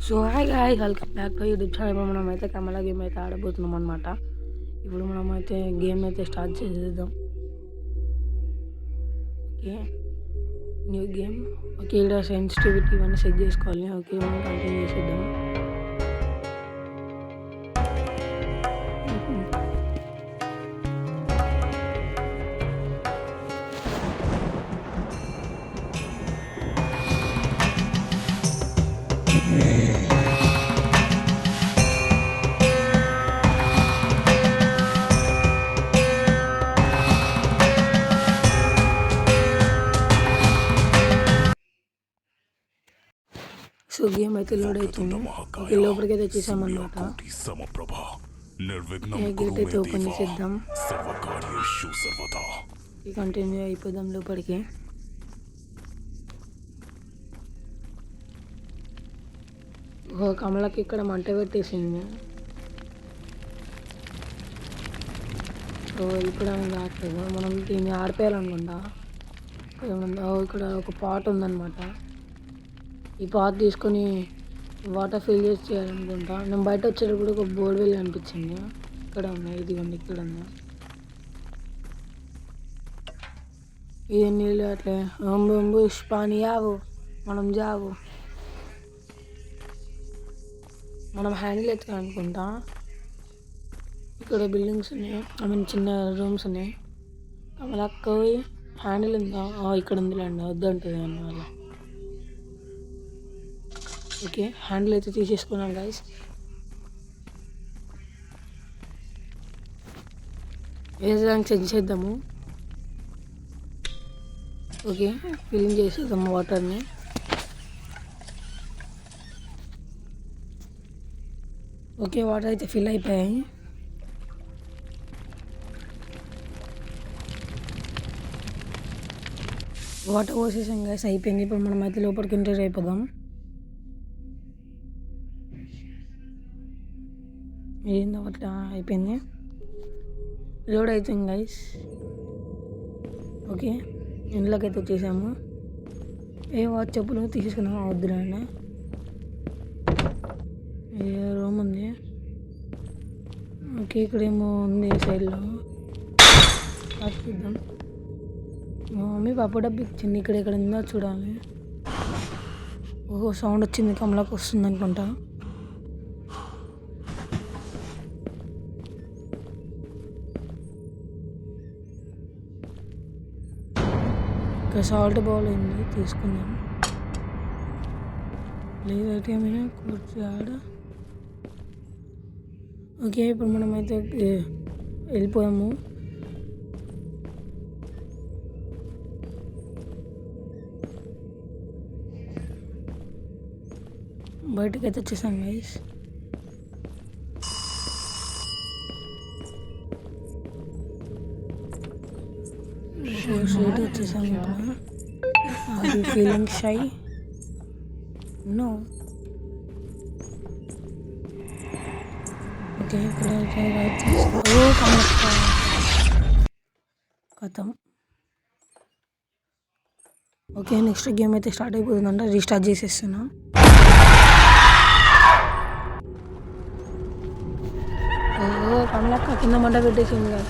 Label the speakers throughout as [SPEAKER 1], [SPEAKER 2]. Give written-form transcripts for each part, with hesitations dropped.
[SPEAKER 1] So hi guys, welcome back to YouTube channel. ఇప్పుడు మనం అయితే కమలా గేమ్ అయితే ఆడబోతున్నాం అనమాట. ఇప్పుడు మనం అయితే గేమ్ అయితే స్టార్ట్ చేసేద్దాం. Okay, new game. ఓకే, ఇక్కడ సెన్సిటివిటీ ఇవన్నీ సెట్ చేసుకోవాలి. ఓకే, మనం కంటిన్యూ చేసేద్దాం. సో గేమ్ అయితే లోడ్ అవుతుంది. ఓకే, లోపలికి అయితే వచ్చేసామన్నమాట. గేట్ అయితే ఓపెన్ చేసేద్దాం. కంటిన్యూ అయిపోదాం లోపలికి. కమలకి ఇక్కడ మంట పెట్టేసింది. సో ఇప్పుడు ఆమె రావట్లేదు, మనం దీన్ని ఆడిపోయాలనుకుంటా. ఇక్కడ ఒక పాట్ ఉందన్నమాట. ఈ పాట్ తీసుకొని వాటర్ ఫిల్ చేసి చేయాలనుకుంటా. నేను బయట వచ్చేటప్పుడు ఒక బోర్డు వెళ్ళి అనిపించింది. ఇక్కడ ఉన్నాయి, ఇదిగోండి ఇక్కడ ఉంది. ఇది నీళ్ళు అట్లే పానీ యావు, మనం జావు, మనం హ్యాండిల్ ఎత్తుకోవాలనుకుంటా. ఇక్కడ బిల్డింగ్స్ ఉన్నాయి, చిన్న రూమ్స్ ఉన్నాయి. కమలక్క హ్యాండిల్ ఉందా? ఇక్కడ ఉందిలేండి, వద్దంటుంది అన్న వాళ్ళ. ఓకే, హ్యాండిల్ అయితే తీసేసుకున్నాను గైస్. వేసేదానికి సెట్ చేద్దాము. ఓకే, ఫిల్లింగ్ చేసేద్దాము వాటర్ని. ఓకే, వాటర్ అయితే ఫిల్ అయిపోయాయి. వాటర్ పోసేసాం గైస్, అయిపోయింది. ఇప్పుడు మనం అయితే లోపలికి ఎంటర్ అయిపోదాం. ఏందో అట్లా అయిపోయింది, లోడ్ అవుతుంది గైస్. ఓకే, ఇంట్లోకి అయితే వచ్చేసాము. వాచ్ చెప్పులు తీసుకున్నాము, వద్దురాండి. రూమ్ ఉంది. ఓకే, ఇక్కడేమో ఉంది సైడ్లో, చూద్దాం. మా మమ్మీ పప్పు డబ్బు ఇచ్చింది, ఇక్కడ ఎక్కడ ఉందో చూడాలి. ఓహో, సౌండ్ వచ్చింది, కమలాకి వస్తుంది అనుకుంటా. ఇక్కడ సాల్ట్ బౌల్ ఉంది, తీసుకుందాం. లేదైతే ఏమైనా కూర్చోాడు. ఓకే, ఇప్పుడు మనమైతే వెళ్ళిపోయాము. బయటకు అయితే వచ్చేసాం గైస్. స్ట్రైట్ వచ్చేసాం. ఇప్పుడు ఫీలింగ్ షై నో. ఓకే, ఇక్కడ కథం. ఓకే, నెక్స్ట్ గేమ్ అయితే స్టార్ట్ అయిపోతుందంట. రీస్టార్ట్ చేసేస్తున్నా. కమలక్క కింద మంట పెట్టేసింది కదా.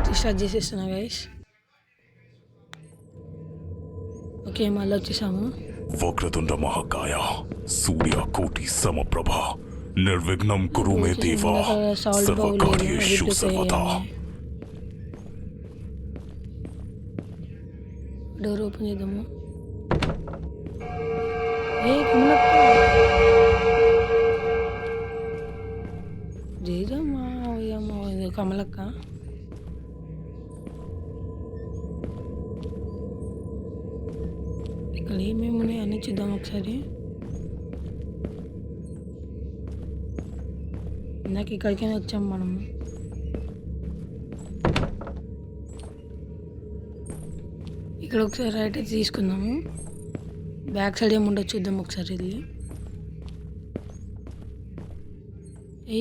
[SPEAKER 1] Restart చేసేస్తున్నా guys. ఓకే, మళ్ళీ వచ్చేసాము.
[SPEAKER 2] వక్రతుండ మహాకాయ సూర్యకోటి సమప్రభ నిర్విఘ్నం కురు మే దేవా సర్వకార్యేషు సర్వదా.
[SPEAKER 1] డోర్ ఓపెన్ చేద్దాము. కమలక్క ఇక్కడ ఏమేమి ఉన్నాయి అన్నీ చూద్దాం ఒకసారి. ఇందాక ఇక్కడికైనా వచ్చాం మనము. ఇక్కడ ఒకసారి రైట్ అయితే తీసుకుందాము. బ్యాక్ సైడ్ ఏముండో చూద్దాం ఒకసారి వెళ్ళి.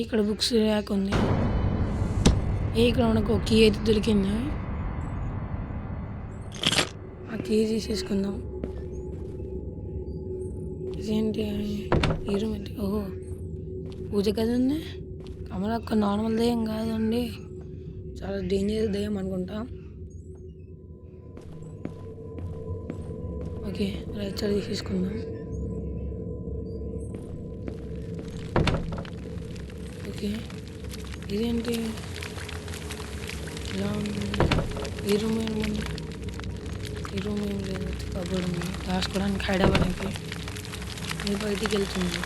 [SPEAKER 1] ఇక్కడ బుక్స్ ర్యాక్ ఉంది. ఇక్కడ మనకు ఒక కీ అయితే దొరికింది. ఆ కీ తీసేసుకుందాం. ఇదేంటి ఈ రూమ్ ఏంటి? ఓహో, పూజ గది ఉంది. కమల ఒక్క నార్మల్ దయ్యం కాదండి, చాలా డేంజరస్ దయ్యం అనుకుంటా. ఓకే, రైట్ సైడ్ తీసేసుకుందాం. ఓకే, ఇదేంటి ఇలా ఉంది? ఈ రూమ్ ఏముంది? ఈ రూమ్ ఏం లేదు, కబోర్డ్ ఉంది దాచుకోవడానికి, హైడ్ అవ్వడానికి. ఇది బయటికి వెళ్తుంది.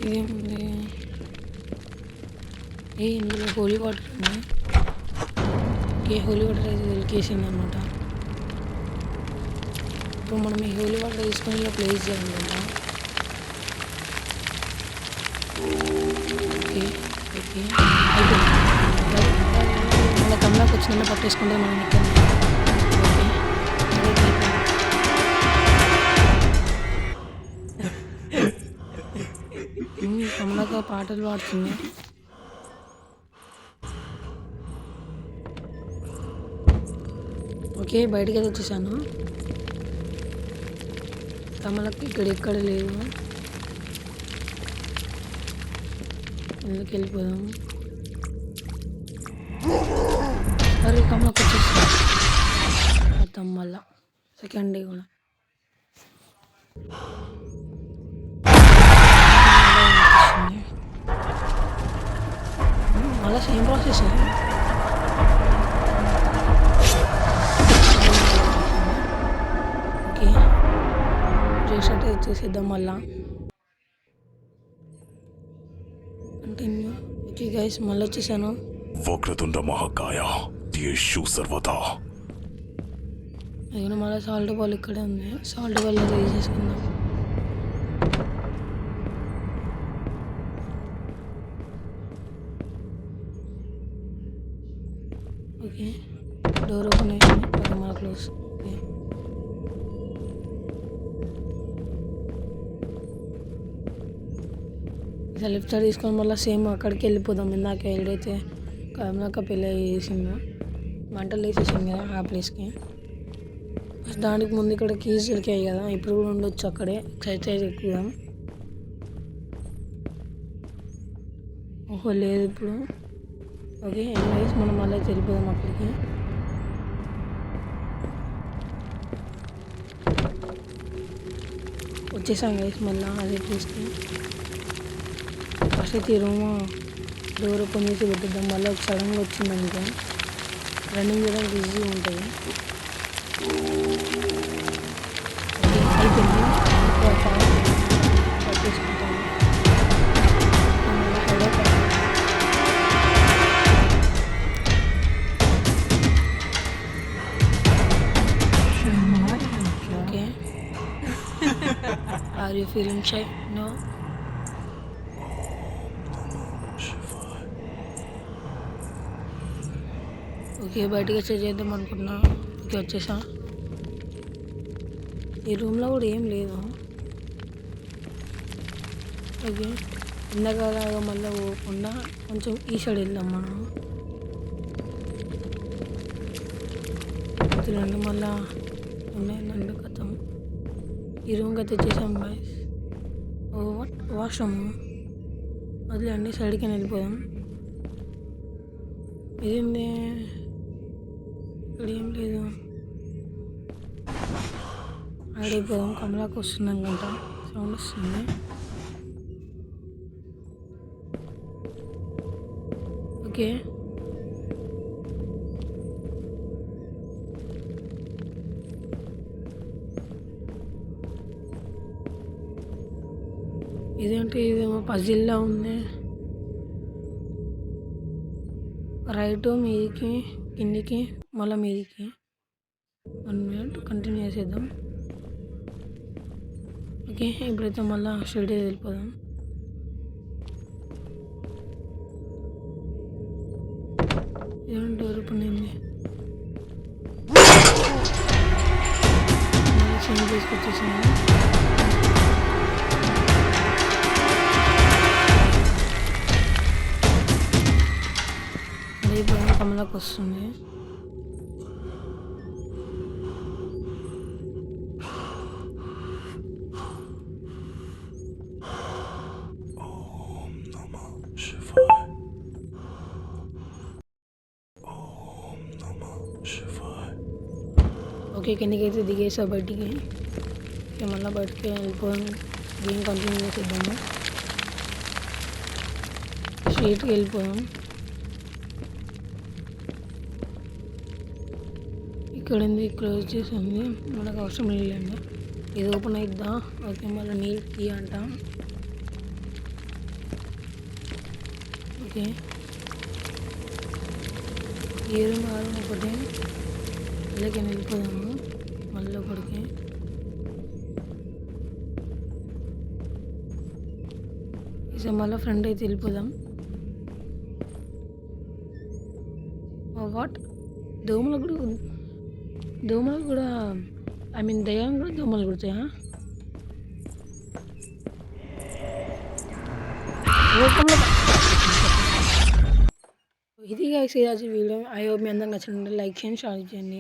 [SPEAKER 1] ఇదేముంది? ఇందులో హోలీ వాటర్ ఉంది. ఓకే, హోలీ వాటర్ అయితే వెలికేసింది అనమాట. ఇప్పుడు మనం ఈ హోలీ వాటర్ తీసుకొని ఇలా ప్లేస్ చేయాలన్నమాట. ఓకే ఓకే, అయిపోయింది. మళ్ళీ కమలాకి వచ్చిందంటే పట్టేసుకుంటే మనం ఇక్కడ. ఓకే, కమలాక పాటలు పాడుతుంది. ఓకే, బయటికి అయితే వచ్చేసాను. కమలకి ఇక్కడ ఎక్కడ లేదు, ఎందుకు వెళ్ళిపోదాం. అరే కమలకి వచ్చేసాను మొత్తం. మళ్ళా సెకండ్ డే కూడా మళ్ళీ సేమ్ ప్రాసెస్. ఓకే, రీస్టార్ట్ చేసేద్దాం మళ్ళా. కంటిన్యూ. ఓకే గైస్, మళ్ళీ వచ్చేసాను.
[SPEAKER 2] వక్రతుండ మహాకాయ యేషు సర్వదా.
[SPEAKER 1] అయినా మళ్ళీ సాల్ట్ బాల్ ఇక్కడే ఉంది, సాల్ట్ బాల్ అయితే తీసేసుకుందాం. ఓకే, డోర్ ఓపెన్ అయ్యింది, మన క్లోజ్. ఓకే, ఇట్లా లెఫ్ట్ సైడ్ తీసుకొని మళ్ళీ సేమ్ అక్కడికి వెళ్ళిపోదాం. ఇందాక ఏదైతే కమలాక పెళ్ళి చేసిందో, మంటలు వేసేసింది కదా ఆ ప్లేస్కి. ఫస్ట్ దానికి ముందు ఇక్కడ కీస్ దొరికాయి కదా, ఇప్పుడు కూడా ఉండొచ్చు అక్కడే. ఎక్సైజ్ ఎక్కుదాం. ఓహో లేదు ఇప్పుడు. ఓకే, ఎనీవేస్ మనం మళ్ళీ వెళ్ళిపోదాం అక్కడికి. వచ్చేసాం గైస్ మళ్ళీ అదే ప్లేస్కి. ఫస్ట్ అయితే ఈ రూమ్ డోర్ ఓపెన్ చేసి పెట్టిద్దాం. మళ్ళీ ఒక సడన్గా వచ్చిందనుకో రన్నింగ్ చేయడానికి ఈజీగా ఉంటుంది. అయిపోయింది, పట్టేసుకుంటాము. Okay, are you feeling shy? No. Okay, బయటకు వచ్చే చేద్దాం అనుకున్నా. ఓకే, వచ్చేసా. ఈ రూమ్లో కూడా ఏం లేదు. ఓకే, ఇందాకలాగా మళ్ళీ పోకుండా కొంచెం ఈ సైడ్ వెళ్దాం మనం. రెండు మళ్ళా ఉన్నాయి రెండు కథం. ఈ రూమ్కి అయితే వచ్చేసాం బాయ్స్. ఓ వాష్రూమ్ వదిలే అన్ని సైడ్కి వెళ్ళిపోదాం. ఇదేంది ఇక్కడ ఏం లేదు, ఆడైపోదాం. కమలాకి వస్తుంది అనుకుంటా, సౌండ్ వస్తుంది. ఓకే, ఇదేంటి, ఇదేమో పజిల్లా ఉంది. రైట్ మీదికి కిందికి మళ్ళీ మీదికి. 1 మినిట్ కంటిన్యూ చేసేద్దాం. ఓకే, ఇప్పుడైతే మళ్ళీ స్ట్రైట్ వెళ్ళిపోదాం. ఏం డోర్ ఓపెన్ అయింది, చేంజ్ తీసుకొచ్చేసాము. మళ్ళీ ఇప్పుడు కమలకు వస్తుంది. ఓకే, కిందకైతే దిగేసా బయటికి. ఓకే, మళ్ళీ బయటికి వెళ్ళిపోయాం. గేమ్ కంటిన్యూ చేసేద్దాము. స్ట్రీట్కి వెళ్ళిపోయాం. ఇక్కడ ఉంది, క్లోజ్ చేసి ఉంది, మనకు అవసరం లేదండి. ఇది ఓపెన్ అయిద్దా? ఓకే, మళ్ళీ నీళ్ళు కీ అంట. ఓకే, ఏరు మారు ఒకటి ఇళ్ళకి వెళ్ళిపోదాము. మళ్ళీ ఒకటికి ఈసారి మళ్ళీ ఫ్రెండ్ అయితే వెళ్ళిపోదాం. వాట్, దోమలు కూడా ఐ మీన్ దయ్యం కూడా దోమలు కుడతాయా? ఇది గైస్ ఈరోజు వీడియో. ఐ హోప్ మీ అందరికి నచ్చింది. లైక్ చేయండి, షేర్ చేయండి.